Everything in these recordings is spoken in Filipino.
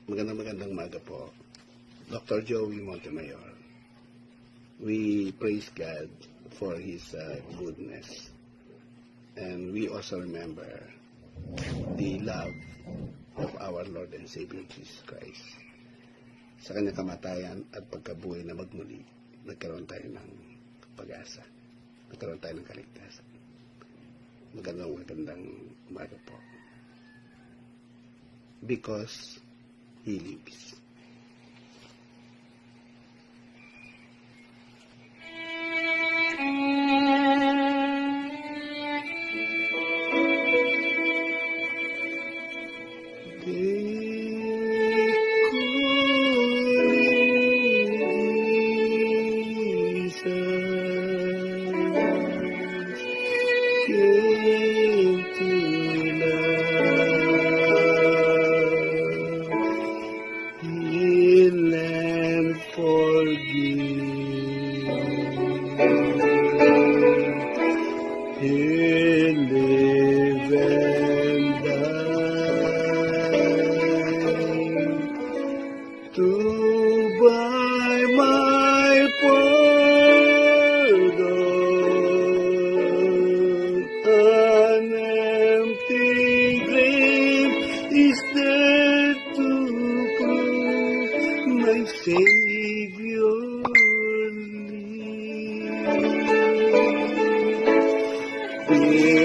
Magandang umaga po. Dr. Joey Montemayor. We praise God for His goodness. And we also remember the love of our Lord and Savior Jesus Christ. Sa kanyang kamatayan at pagkabuhay na magmuli, nagkaroon tayo ng pag-asa. Nagkaroon tayo ng kaligtasan. Magandang umaga po. Because He lives.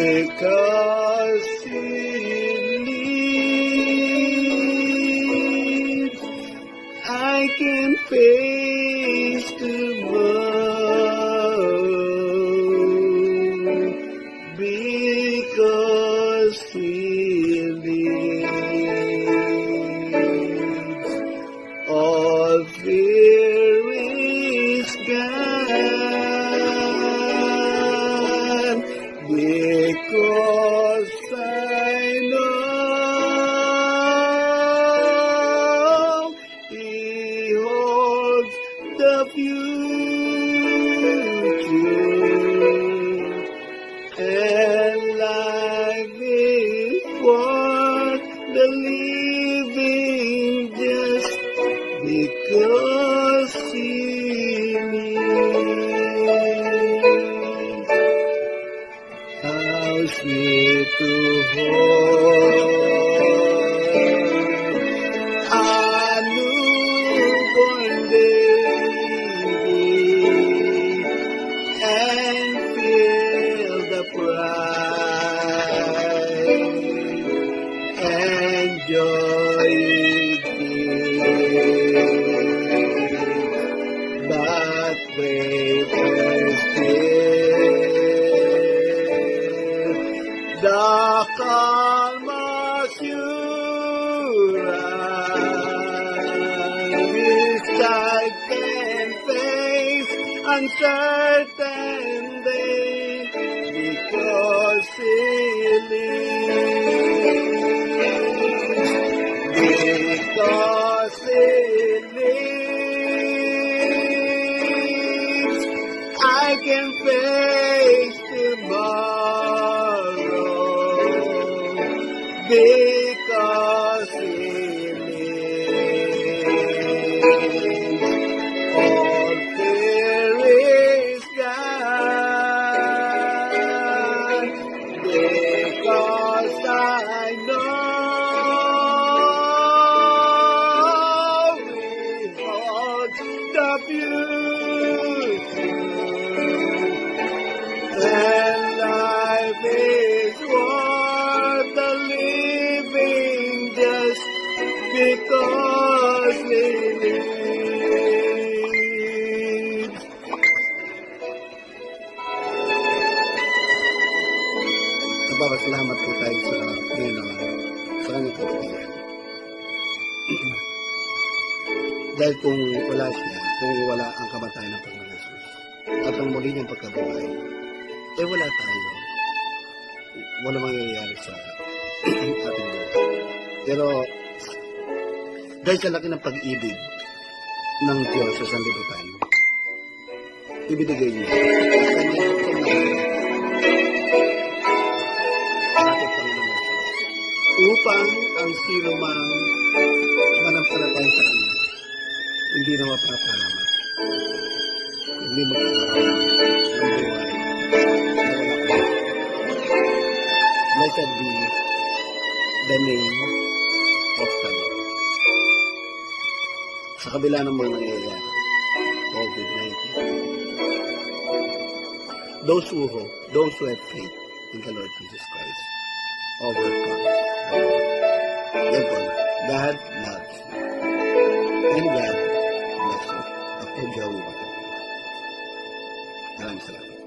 Because He lives, I can face tomorrow. Because He lives, all fear is gone. Because I know He holds the future, and life is worth the living just because He lives. How sweet to hold a newborn baby and feel the pride and joy it gives. But greater still, the calm assurance which I can face uncertain day, because He lives. Because He lives, I can face tomorrow. Because He lives, all fear is gone. Because I know He holds the future, and life is worth the living just because He lives. Salamat po tayo sa Panginoon, sa kanyang kabutihan. Dahil kung wala siya, kung wala ang kamatayan ng Panginoon Jesus at ang muli niyang pagkabuhay, eh wala tayo. Wala mangyayari sa ating buhay. Pero dahil sa laki ng pag-ibig ng Diyos sa sanlibutan, ibinigay niya ang kanyang upang ang sino mang sumasampalataya sa Kanya, hindi na mapapalamat. Hindi magkakaroon ng buhay na wala ka. Blessed be the name of the Lord. Sa kabila ng mga nangyayari, COVID-19, those who hope, those who have faith in the Lord Jesus Christ, overcomes the world. Therefore, God loves you. And God bless you. Dr. Joey Bato. Maraming salamat.